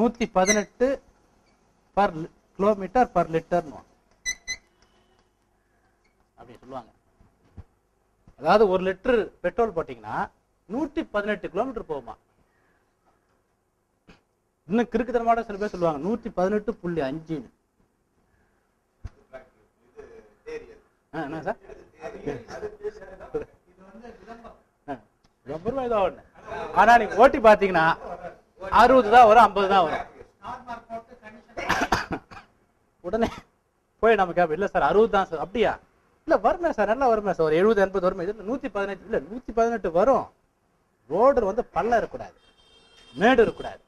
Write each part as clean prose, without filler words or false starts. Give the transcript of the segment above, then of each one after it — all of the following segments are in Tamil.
118 பர் கிலோமீட்டர் பர் லிட்டர் அப்படி சொல்லுவாங்க. அதாவது 1 லிட்டர் பெட்ரோல் போட்டீங்கன்னா 118 கிலோமீட்டர் போகுமா. இன்னும் கிறுக்குத்தனமான சில பேர் சொல்லுவாங்க 118.5. என்ன சார் ரொம்ப ரூபாய் தான் ஒண்ணு. ஆனா நீங்க ஓட்டி பாத்தீங்கன்னா 60 தான் வரும், 50 தான் வரும். உடனே போய் நம்ம கேட்போம், இல்ல சார் 60 தான் சார். அப்படியா? இல்ல வருமே சார், நல்லா வருமே சார், ஒரு 70-80 வருமே. இதுல 118 இல்ல 118 வரும். ரோடு வந்து பள்ளம் இருக்கக்கூடாது, மேடு இருக்கக்கூடாது,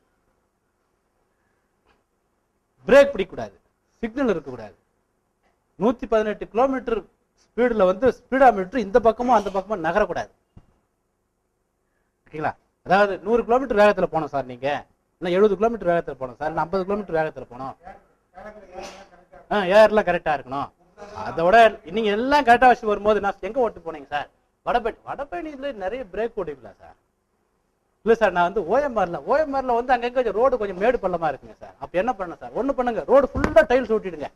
பிரேக் பிடிக்கக்கூடாது, சிக்னல் இருக்கக்கூடாது. 118 கிலோமீட்டர் ஸ்பீடுல வந்து ஸ்பீடாமீட்டர் இந்த பக்கமும் அந்த பக்கமும் நகரக்கூடாது. ஓகேங்களா? அதாவது 100 கிலோமீட்டர் வேகத்துல போனோம் சார், நீங்க இல்லை 70 கிலோமீட்டர் வேகத்துல போனோம் சார், 50 கிலோமீட்டர் வேகத்துல போனோம், ஏர்லாம் கரெக்டா இருக்கணும். அதோட நீங்க எல்லாம் கரெக்டா வச்சு வரும்போது நான் எங்க ஓட்டு போனீங்க சார்? வடபழனியில நிறைய பிரேக் ஓடிங்களா சார்? இல்ல சார் நான் வந்து ஓஎம்ஆர்ல வந்து அங்கங்க ரோடு கொஞ்சம் மேடு பள்ளமா இருக்குங்க சார். அப்ப என்ன பண்ண சார்? ஒண்ணு பண்ணுங்க, ரோடு ஃபுல்லா டைல்ஸ் ஓட்டிடுங்க,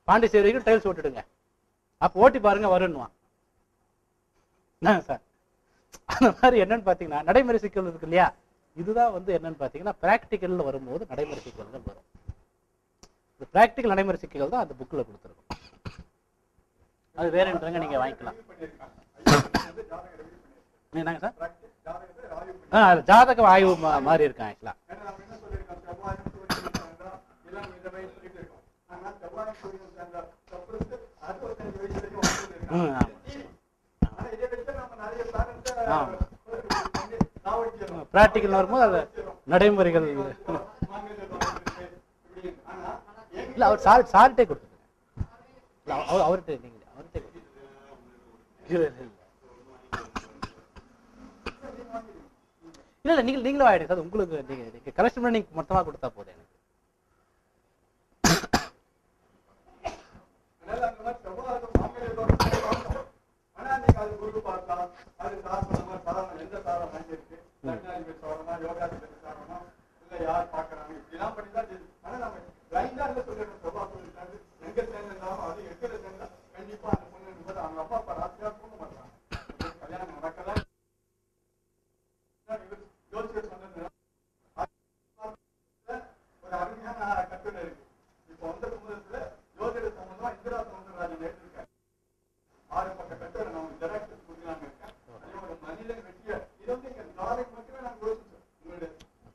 பாண்டிச்சேரி வரைக்கும் டைல்ஸ் ஓட்டிடுங்க, அப்ப ஓட்டி பாருங்க வருன்னுவான் சார். அந்த மாதிரி என்னன்னு பாத்தீங்கன்னா நடைமுறை சிக்கல் இருக்கு இல்லையா, இதுதான் வந்து என்னன்னு பாத்தீங்கன்னா பிராக்டிக்கல்ல வரும்போது நடைமுறை சிக்கல்கள் வரும். இந்த பிராக்டிக்கல் நடைமுறை சிக்கல்கள் தான் அந்த புக்ல கொடுத்துருக்கும். அது வேற என்றாங்க நீங்க வாங்கிக்கலாம். என்னங்க சார்? ஜாதக ஆய்வு மாதிரி இருக்கான் ஆக்சுவலா. பிராக்டிக்கல் வரும்போது அது நடைமுறைகள் இல்ல. அவர் சால்ட்டே கொடுத்துருங்க, அவர்கிட்ட நீங்க அவர்கிட்ட இல்ல இல்ல நீங்களும் ஆயிடுங்க சார். உங்களுக்கு நீங்க கலெக்ஷன் பண்ணி நீங்க மொத்தமா கொடுத்தா போதும் எனக்கு.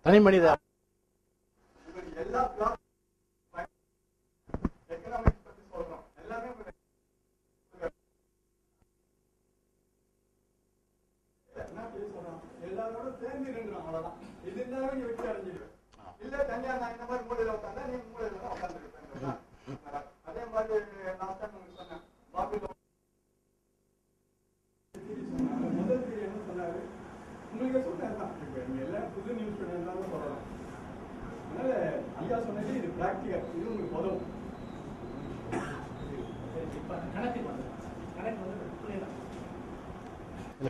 தனி மனித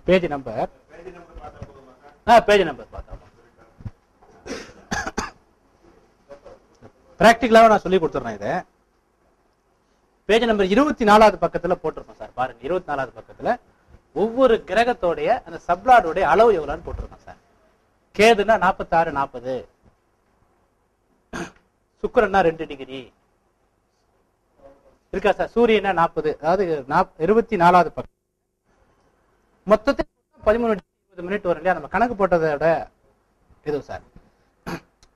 பேஜ் நம்பர் பார்த்தா பிராக்டிகலாக நான் சொல்லி கொடுத்துறேன். இதை பேஜ் நம்பர் 24வது பக்கத்துல போட்டிருக்கோம் சார். பாருங்க 24வது பக்கத்துல ஒவ்வொரு கிரகத்தோடைய அந்த சப்ளாடோடைய அளவு எவ்வளவுன்னு போட்டிருக்கோம் சார். கேதுன்னா 46-40, சுக்கிரன்னா 2 டிகிரி இருக்கா சார். சூரியனா 40, அதாவது 24வது பக்கம் மொத்தத்தில் 13-20 மினிட் வரும் இல்லையா? நம்ம கணக்கு போட்டதோட இது சார்.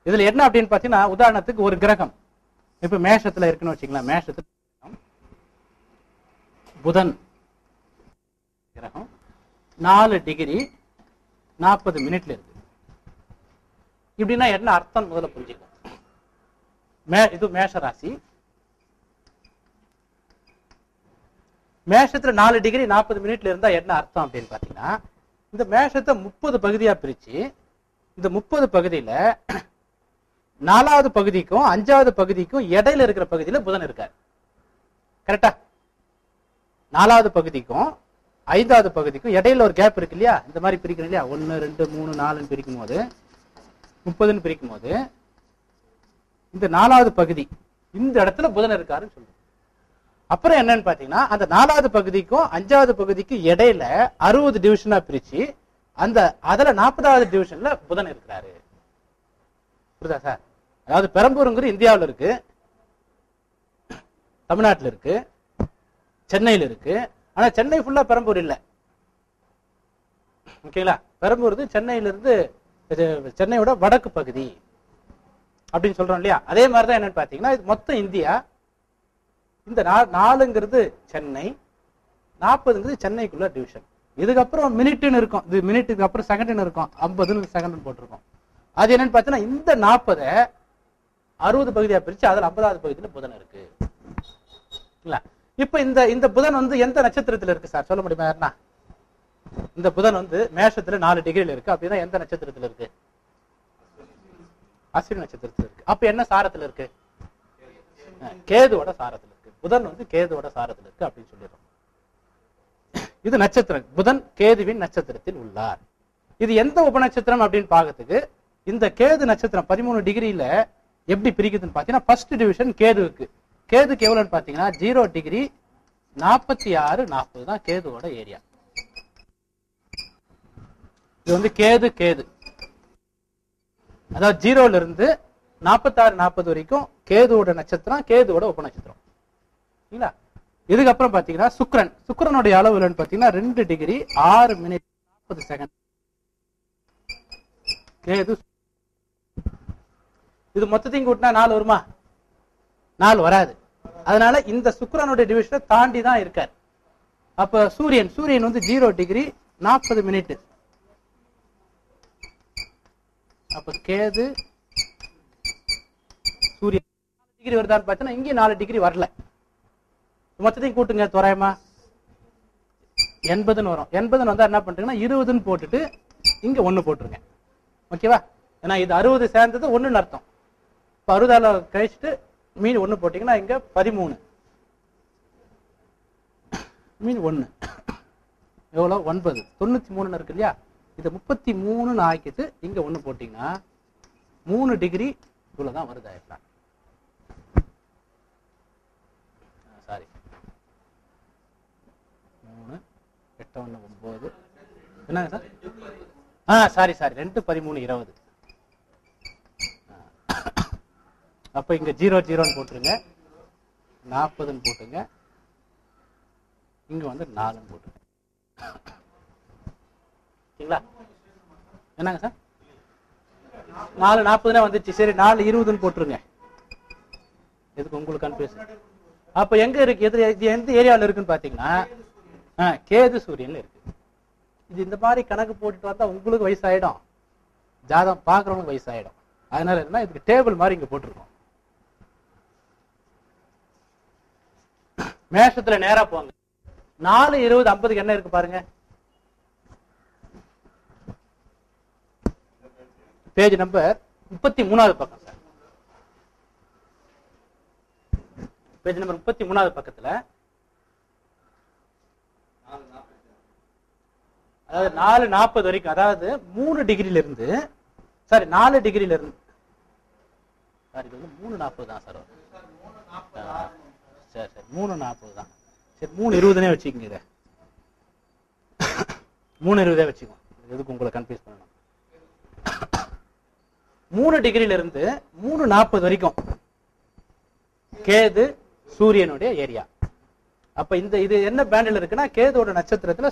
இதுல என்ன அப்படின்னு பாத்தீங்கன்னா, உதாரணத்துக்கு ஒரு கிரகம் இப்ப மேஷத்துல இருக்குன்னு வச்சுக்கலாம். மேஷத்துல புதன் கிரகம் 4 டிகிரி 40 மினிட்ல இருக்கு. இப்படின்னா என்ன அர்த்தம் முதல்ல புரிஞ்சுக்கலாம். இது மேஷ ராசி. மேஷத்துல 4 டிகிரி 40 மினிட்ல இருந்தா என்ன அர்த்தம் அப்படின்னு பாத்தீங்கன்னா, இந்த மேஷத்தை 30 பகுதியா பிரிச்சு இந்த 30 பகுதியில 4வது பகுதிக்கும் 5வது பகுதிக்கும் இடையில இருக்கிற பகுதியில புதன் இருக்காரு. கரெக்டா? 4வது பகுதிக்கும் 5வது பகுதிக்கும் இடையில ஒரு கேப் இருக்கு இல்லையா? இந்த மாதிரி பிரிக்கணும் இல்லையா? 1 2 3 4 பிரிக்கும் போது 30ன்னு பிரிக்கும் போது இந்த 4வது பகுதி இந்த இடத்துல புதன் இருக்காருன்னு சொல்லுவோம். அப்புறம் என்னன்னு பாத்தீங்கன்னா அந்த 4வது பகுதிக்கும் 5வது பகுதிக்கும் இடையில 60 டிவிஷனா பிரிச்சு அதுல 40வது டிவிஷன்ல புதன் இருக்கிறாரு. புரியுதா சார்? அதாவது பெரம்பூருங்கிற இந்தியாவில் இருக்கு, தமிழ்நாட்டில் இருக்கு, சென்னையில் இருக்கு. ஆனா சென்னை ஃபுல்லா பெரம்பூர் இல்ல. ஓகேங்களா? பெரம்பூர் சென்னையிலிருந்து சென்னையோட வடக்கு பகுதி அப்படின்னு சொல்றோம் இல்லையா? அதே மாதிரிதான் என்னன்னு பாத்தீங்கன்னா இது மொத்தம் இந்தியா. இந்த 4ங்கிறது சென்னை, 40ங்கிறது சென்னைக்குள்ள டிவிஷன். இதுக்கப்புறம் மினிட்னு இருக்கும், இது மினிட்டுக்கு அப்புறம் செகண்ட்னு இருக்கும், 50 செகண்ட் போட்டிருக்கோம். அது என்னன்னு பாத்தீங்கன்னா இந்த 40 60 பகுதியா பிரிச்சு அதுல 50வது பகுதியில புதன் இருக்கு. இப்ப இந்த புதன் எந்த நட்சத்திரத்துல இருக்கு சார் சொல்ல முடியுமா யாருன்னா? இந்த புதன் மேஷத்துல 4 டிகிரில இருக்கு. அப்படின்னா எந்த நட்சத்திரத்துல இருக்கு? அஸ்வினி நட்சத்திரத்துல இருக்கு. அப்ப என்ன சாரத்துல இருக்கு? கேதுவோட சாரத்துல இருக்கு. புதன் கேதுவோட சாரத்துல இருக்கு அப்படின்னு சொல்லிடுறோம். இது நட்சத்திரம். புதன் கேதுவின் நட்சத்திரத்தில் உள்ளார். இது எந்த உபநட்சத்திரம் அப்படின்னு பாக்கிறதுக்கு இந்த கேது நட்சத்திரம் 13 டிகிரியில எப்படி பிரிக்குதுன்னு பாத்தீங்கன்னா ஃபர்ஸ்ட் டிவிஷன் கேதுவுக்கு. கேதுக்கு எவ்வளவுன்னு பாத்தீங்கன்னா 0 டிகிரி 46 40 தான் கேதுவோட ஏரியா. இது கேது அதாவது 0ல இருந்து 46 40 வரைக்கும் கேதுவோட நட்சத்திரம், கேதுவோட உபநட்சத்திரம். இல்லைங்களா? இதுக்கப்புறம் பாத்தீங்கன்னா சுக்கிரனுடைய அளவு இல்லைன்னு பாத்தீங்கன்னா 2 டிகிரி 6 மினிட் 40 செகண்ட் கேது. இது மொத்தத்தையும் கூட்டினா 4 வருமா? 4 வராது. அதனால இந்த சுக்கிரனுடைய டிவிஷனை தாண்டி தான் இருக்கார். அப்ப சூரியன் 0 டிகிரி 40 மினிட். அப்ப கேது சூரியன் 4 டிகிரி வருதான்னு பார்த்தீங்கன்னா இங்கே 4 டிகிரி வரல. மொத்தத்தையும் கூட்டுங்க தோராயமா 80ன்னு வரும். 80ன்னு வந்தா என்ன பண்றீங்கன்னா 20ன்னு போட்டுட்டு இங்க 1 போட்டுருங்க. ஓகேவா? ஏன்னா இது 60 சேர்ந்தது 1ன்னு அர்த்தம். இப்ப 60 கழிச்சுட்டு மீன் 1 போட்டீங்கன்னா இங்க 13 மீன் 1 எவ்வளவு 9 93 இருக்கு இல்லையா? இது 33 ஆக்கிட்டு இங்க 1 போட்டீங்கன்னா 3 டிகிரி இவ்வளவுதான் வருது. ஆயிரலாம் சாரி 3 8 1 9 என்னங்க சார்? சாரி 2 13 20. அப்ப இங்க 0 0ன்னு போட்டுருங்க, 40ன்னு போட்டுங்க, இங்க 4ன்னு போட்டுருங்க. ஓகேங்களா? என்னங்க சார்? 4 40 வந்துச்சு. சரி 4 20ன்னு போட்டுருங்க. எதுக்கு உங்களுக்கு கன்ஃபியூஷன்? அப்ப எங்க இருக்கு? எந்த ஏரியாவில் இருக்குன்னு பாத்தீங்கன்னா கேது சூரியன்ல இருக்கு. இது இந்த மாதிரி கணக்கு போட்டுட்டு வந்தா உங்களுக்கு வயசாயிடும், ஜாதகம் பாக்குறவங்களுக்கு வயசாயிடும். அதனால என்ன இதுக்கு டேபிள் மாதிரி இங்க போட்டிருக்கோம். மேஷத்துல நேரா போங்க. 4 20 50க்கு என்ன இருக்கு பாருங்க. பேஜ் நம்பர் 33வது பக்கம் சார். பேஜ் நம்பர் 33வது பக்கத்துல அதாவது 4:40 வரைக்கும், அதாவது 3 டிகிரில இருந்து சாரி 4 டிகிரில இருந்து சாரி 3:40 தான் சார். சரி 3:40 தான். சரி 3:20 வச்சுக்கோங்க. இதை 3:20 வச்சுக்கோங்க. எதுக்கு உங்களை கன்ஃபியூஸ் பண்ணணும்? 3 டிகிரில இருந்து 3:40 வரைக்கும் கேது சூரியனுடைய ஏரியா. அப்ப இது என்ன பேண்டில் இருக்குன்னா கேதுவோட நட்சத்திரத்துல